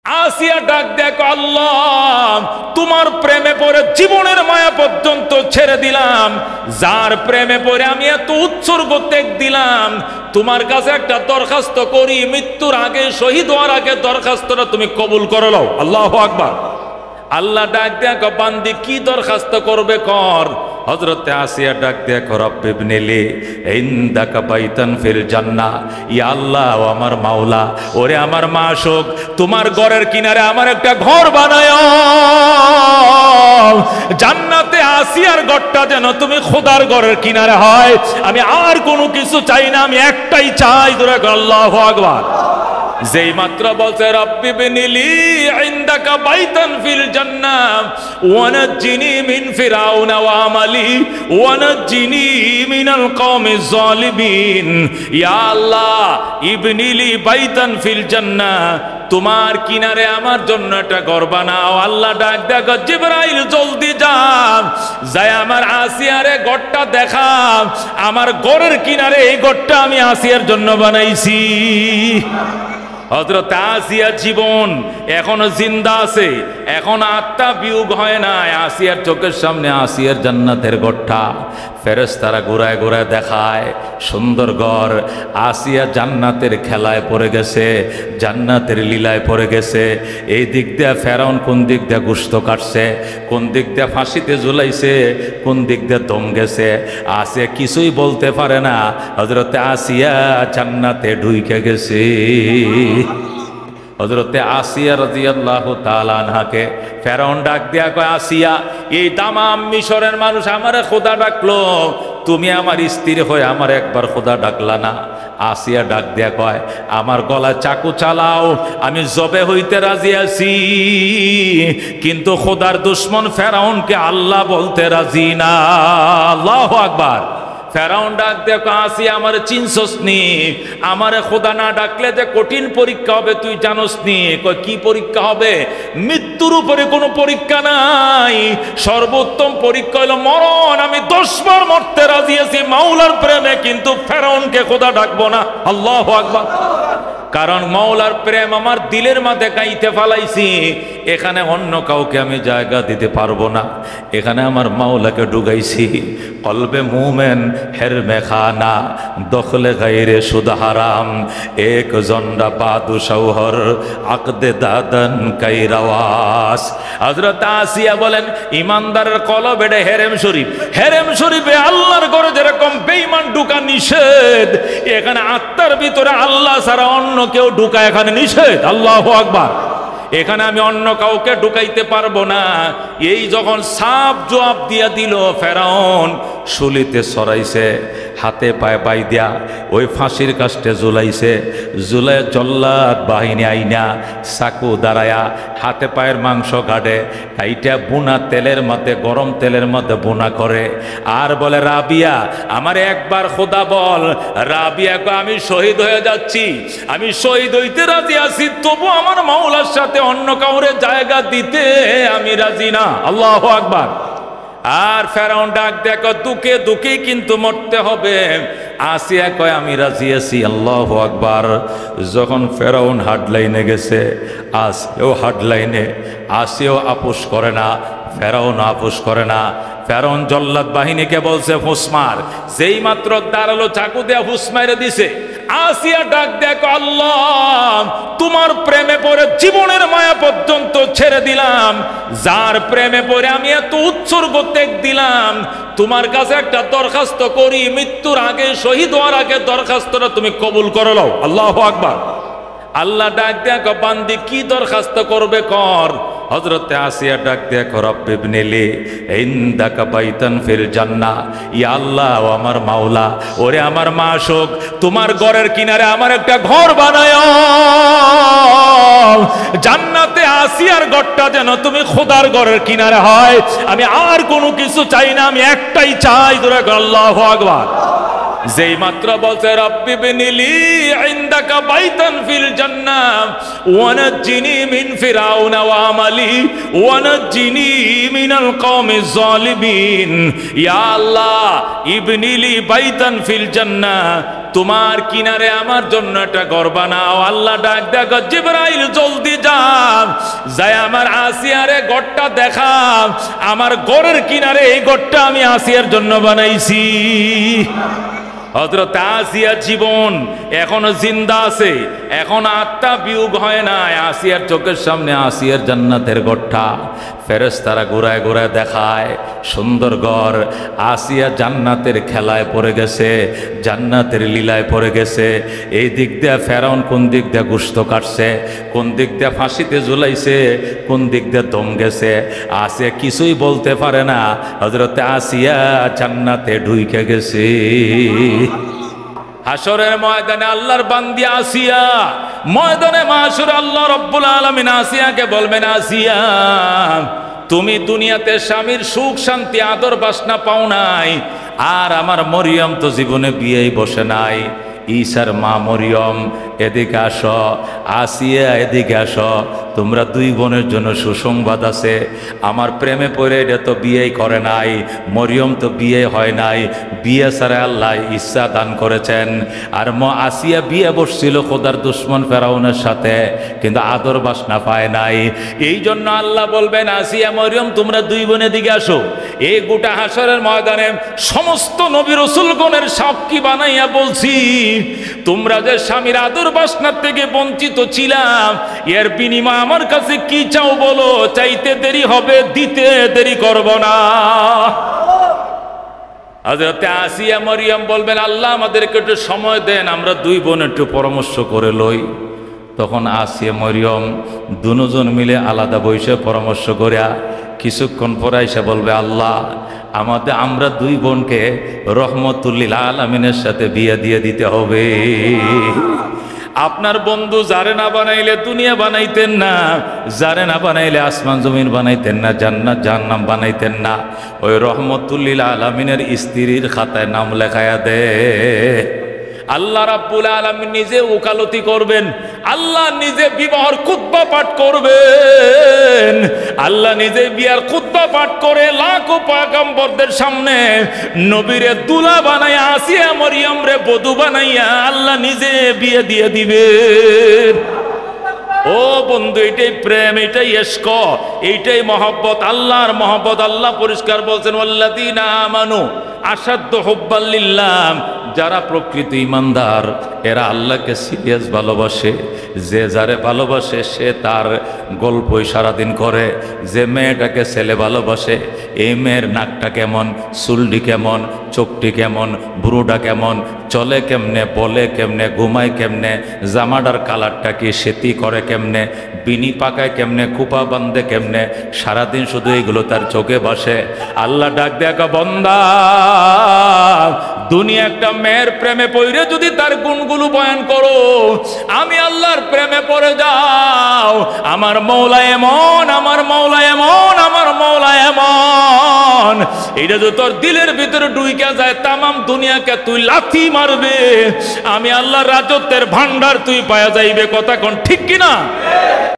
আসিয়া ডাক দেখো, আল্লাহ তোমার প্রেমে পড়ে জীবনের মায়া পর্যন্ত ছেড়ে দিলাম, যার প্রেমে পড়ে আমি এত উৎসর্গ ত্যাগ দিলাম, তোমার কাছে একটা দরখাস্ত করি, মৃত্যুর আগে শহীদ হওয়ার আগে দরখাস্তটা তুমি কবুল করে নাও। আল্লাহু আকবার। আল্লাহ ডাক দেখো, বান্দি কি দরখাস্ত করবে কর। হযরতে আসিয়া ডাক দেখো, রব্বি ইবনিলি ইনদাকা বাইতান ফিল জান্নাহ। ইয়া আল্লাহ, ও আমার মাওলা, ওরে আমার মাশউক, তোমার ঘরের কিনারে আমার একটা ঘর বানায় জান্নাতে। আসিয়ার ঘরটা যেন তুমি খোদার ঘরের কিনারে হয়। আমি আর কোনো কিছু চাই না, আমি একটাই চাই। ধরে আল্লাহু আকবার। যেই মাত্র বলছে রব্বি ইবনিলি ইনদাকা বাইতান ফিল জান্নাহ ওয়ানাজ্জিনি মিন ফিরাউনা ওয়া আমালি ওয়ানাজ্জিনি মিনাল কওমিজ জালিমিন। ইয়া আল্লাহ, ইবনিলি বাইতান ফিল জান্নাহ, তোমার কিনারে আমার জন্য একটা ঘর বানাও। আল্লাহ ডাক দেখো, জিবরাইল জলদি যাও, যায় আমার আসিয়ারে ঘরটা দেখা। আমার ঘরের কিনারে এই ঘরটা আমি আসিয়ার জন্য বানাইছি। হযরত আসিয়া জীবন এখনো জিন্দা আছে, এখন আত্মা বিয়োগ হয় না। আসিয়ার চোখের সামনে আসিয়ার জান্নাতের ঘরটা ফেরেশতারা ঘুরায় ঘুরায় দেখায়, সুন্দর ঘর। আসিয়া জান্নাতের খেলায় পড়ে গেছে, জান্নাতের লীলায় পড়ে গেছে। এই দিক দিয়ে ফেরাউন কোন দিক দিয়ে গোশত কাটছে, কোন দিক দিয়ে ফাঁসিতে ঝুলাইছে, কোন দিক দিয়ে দম গেছে। আসিয়া কিছুই বলতে পারে না। হযরতে আসিয়া জান্নাতে ঢুইকে গেছে। হযরতে আসিয়া রাদিয়াল্লাহু তাআলা আনহাকে ফেরাউন ডাক দিয়া কয়, আসিয়া, এই তামাম মিশরের মানুষ আমারে খোদা ডাকলো, তুমি আমার স্ত্রী হয়ে আমার একবার খোদা ডাকলা না। আসিয়া ডাক দিয়া কয়, আমার গলায় চাকু চালাও, আমি জবে হইতে রাজি আছি, কিন্তু খোদার দুশমন ফেরাউনকে আল্লাহ বলতে রাজি না। আল্লাহু আকবার। ফেরাউন ডাক দেখো, আসিয়া আমার চিনছস নি? আমারে খোদা না ডাকলে যে কঠিন পরীক্ষা হবে তুই জানোস নি? কয়, কি পরীক্ষা হবে? মৃত্যুর উপরে কোনো পরীক্ষা নাই, সর্বোত্তম পরীক্ষা হলো মরণ। আমি 10 বার মরতে রাজি আছি মাওলার প্রেমে, কিন্তু ফেরাউনকে খোদা ডাকবো না। আল্লাহু আকবার। কারণ মাওলার প্রেম আমার দিলের মাঝে গাইতে ফালাইছি, এখানে অন্য কাউকে আমি জায়গা দিতে পারবো না। এখানে আমার মাওলাকে ঢুকাইছি। কলবে মুমেন হের মেখানা দখলে গাইরে সুদ হারাম, এক জন্ডা বাদু শৌহর আকদে দাদন কাইরাওয়াস। হযরত আসিয়া বলেন, ইমানদারের কলবে হেরেম শরীফ, হেরেম শরীফে আল্লাহর ঘরে যেরকম বেঈমান ঢুকা নিষেধ, এখানে আত্মার ভিতরে আল্লাহ ছাড়া অন্য কেউ ঢুকা এখানে নিষেধ। আল্লাহু আকবার। এখানে আমি অন্য কাউকে ঢুকাইতে পারবো না। এই যখন সাপ জবাব দিয়া দিল, ফেরাউন শুলিতে সরাইছে, হাতে পায়ে বাই দিয়া ওই ফাঁসির কাস্টে ঝুলাইছে। ঝুলাই জল্লাদ বাহিনী আইনা চাকু দাঁড়ায়া হাতে পায়ের মাংস কাটে, কাইটা বুনা তেলের মধ্যে, গরম তেলের মধ্যে বুনা করে। আর বলে, রাবিয়া, আমার একবার খোদা বল। রাবিয়া কয়, আমি শহীদ হয়ে যাচ্ছি, আমি শহীদ হইতে রাজি আছি, তবু আমার মাওলার সাথে অন্য কাউরে জায়গা দিতে আমি রাজি না। আল্লাহু আকবার। আর ফেরাউন ডাক দেখো, দুঃখে দুঃখে কিন্তু মরতে হবে। আসিয়া কয়, আমি রাজি আছি। আল্লাহু আকবার। যখন ফেরাউন হাডলাইনে গেছে, আসিয়াও হাডলাইনে। আসিয়াও আপোষ করে না, ফেরাউন আপোষ করে না। ফেরাউন জল্লাদ বাহিনীকে বলছে, ফুসমার। যেই মাত্র দাঁড়ালো, চাকু দেয়া ফুস মাইরে দিছে। আসিয়া ডাক দেখো, আল্লাহ তোমার প্রেমে পড়ে জীবনের মায়া পর্যন্ত ছেড়ে দিলাম, যার প্রেমে পড়ে আমি এত উৎসর্গ ত্যাগ দিলাম, তোমার কাছে একটা দরখাস্ত করি, মৃত্যুর আগে শহীদ হওয়ার আগে দরখাস্তটা তুমি কবুল করে নাও। আল্লাহু আকবার। আল্লাহ ডাক দেখো, বান্দি কি দরখাস্ত করবে কর। হযরতে আসিয়া ডাক দেখো, রব্বি ইবনিলি ইনদাকা বাইতান ফিল জান্নাহ। ইয়া আল্লাহ, ও আমার মাওলা, ওরে আমার মাশউক, তোমার ঘরের কিনারে আমার একটা ঘর বানায় জান্নাতে। আসিয়ার ঘরটা যেন তুমি খোদার ঘরের কিনারে হয়। আমি আর কোনো কিছু চাই না, আমি একটাই চাই। ধরে আল্লাহু আকবার। যেই মাত্র বলছে, রব্বি ইবনিলি ইনদাকা বাইতান ফিল জান্নাহ ওয়ানাজ্জিনি মিন ফিরাউনা ওয়া আমালি ওয়ানাজ্জিনি মিনাল কওমিজ জালিমিন। ইয়া আল্লাহ, ইবনিলি বাইতান ফিল জান্নাহ, তোমার কিনারে আমার জন্য একটা ঘর বানাও। আল্লাহ ডাক দেখো, জিবরাইল জলদি যাও, যায় আমার আসিয়ারে ঘরটা দেখা, আমার ঘরের কিনারে এই ঘরটা আমি আসিয়ার জন্য বানাইছি। হযরত আসিয়া জীবন এখনো জিন্দা আছে, এখন আত্মা বিয়োগ হয় না। আসিয়ার চোখের সামনে আসিয়ার জান্নাতের ঘরটা ফেরেশতারা ঘুরায় ঘুরায় দেখায়, সুন্দর ঘর। আসিয়া জান্নাতের খেলায় পড়ে গেছে, জান্নাতের লীলায় পড়ে গেছে। এই দিক দিয়ে ফেরাউন কোন দিক দিয়ে গোশত কাটছে, কোন দিক দিয়ে ফাঁসিতে ঝুলাইছে, কোন দিক দিয়ে দম গেছে। আসিয়া কিছুই বলতে পারে না, হযরত আসিয়া জান্নাতে ঢুইকে গেছে। হাসরের ময়দানে আল্লাহর বান্দি আসিয়া, ময়দানে মাহশরে আল্লাহ রাব্বুল আলামিন আসিয়াকে বলবেন, আসিয়া তুমি দুনিয়াতে স্বামীর সুখ শান্তি আদর বাসনা পাও নাই, আর আমার মরিয়ম তো জীবনে বিয়েই বসে নাই। ঈসার মা মরিয়ম এদিকে আসো, আসিয়া এদিকে আসো, তোমরা দুই বোনের জন্য সুসংবাদ আছে। আমার প্রেমে পড়ে এটা তো বিয়েই করে নাই, মরিয়ম তো বিয়ে হয় নাই, বিয়ে ছাড়া আল্লাহ ঈসা দান করেছেন। আর আসিয়া বিয়ে বসছিল খোদার দুশ্মন ফেরাউনের সাথে, কিন্তু আদর বাসনা পায় নাই। এই জন্য আল্লাহ বলবেন, আসিয়া মরিয়ম তোমরা দুই বোনে দিকে আসো। এই গোটা হাসরের ময়দানে সমস্ত নবী রাসূলগণের সাক্ষী বানাইয়া বলছি, তোমরা যে স্বামীর আদর বাসনার থেকে বঞ্চিত ছিলাম, এর বিনিময় আমার কাছে কি চাও বলো, চাইতে দেরি হবে, দিতে দেরি করব না। হযরত আসিয়া মরিয়ম বলবেন, আল্লাহ আমাদেরকে একটু সময় দেন, আমরা দুই বোন একটু পরামর্শ করে লই। তখন আসিয়া মরিয়ম দুজন মিলে আলাদা বসে পরামর্শ করে কিছুক্ষণ পরে এসে বলবে, আল্লাহ আমরা দুই বোনকে রহমতুল্লিল আলামিনের সাথে বিয়ে দিয়ে দিতে হবে। আপনার বন্ধু যারে না বানাইলে দুনিয়া বানাইতেন না, যারে না বানাইলে আসমান জমিন বানাইতেন না, জান্নাত জাহান্নাম বানাইতেন না। ওই রহমতুল্লিল আলামিনের স্ত্রীর খাতায় নাম লেখায়া দে। আল্লাহ রাব্বুল আলামিন নিজে ওকালতি করবেন, আল্লাহ নিজে বিবাহর খুতবা পাঠ করবেন, আল্লাহ নিজে বিয়ার খুতবা পাঠ করে লাখো পয়গম্বরদের সামনে নবীরে দুলা বানাইয়া, আসিয়া মরিয়ম রে বধূ বানাইয়া আল্লাহ নিজে বিয়ে দিয়ে দিবেন। ও বন্ধু, এটাই প্রেম, এটাই ইশক, এইটাই মহব্বত, আল্লাহর মহব্বত। আল্লাহ পরিষ্কার বলছেন, ওয়াল্লাযীনা আমানু আশাদ্দু হুব্বাল লিল্লাহ, যারা প্রকৃত ইমানদার এরা আল্লাহকে সিরিয়াস ভালোবাসে। যে যারে ভালোবাসে সে তার গল্পই সারাদিন করে। যে মেয়েটাকে ছেলে ভালোবাসে, এই মেয়ের নাকটা কেমন, চুলটি কেমন, চোখটি কেমন, ভ্রুটা কেমন, চলে কেমনে, বলে কেমনে, ঘুমায় কেমনে, জামাটার কালারটা কি, সেতি করে কেমনে, বিনি পাকায় কেমনে, কুপা বান্ধে কেমনে, সারাদিন শুধু এইগুলো তার চোখে বসে। আল্লাহ ডাক দেখা, বন্দা দুনিয়া একটা মেয়ের প্রেমে পড়ে যদি তার গুণগুলো বয়ান করো, আমি আল্লাহর প্রেমে পড়ে যাও, আমার মৌলা এমন, আমার মৌলা এমন, আমার মৌলা এমন, এটা যদি তোর দিলের ভিতরে ঢুইকা যায়, তামাম দুনিয়াকে তুই লাথি মারবে, আমি আল্লাহর রাজত্বের ভান্ডার তুই পাওয়া যাইবে। কথা কোন ঠিক কিনা?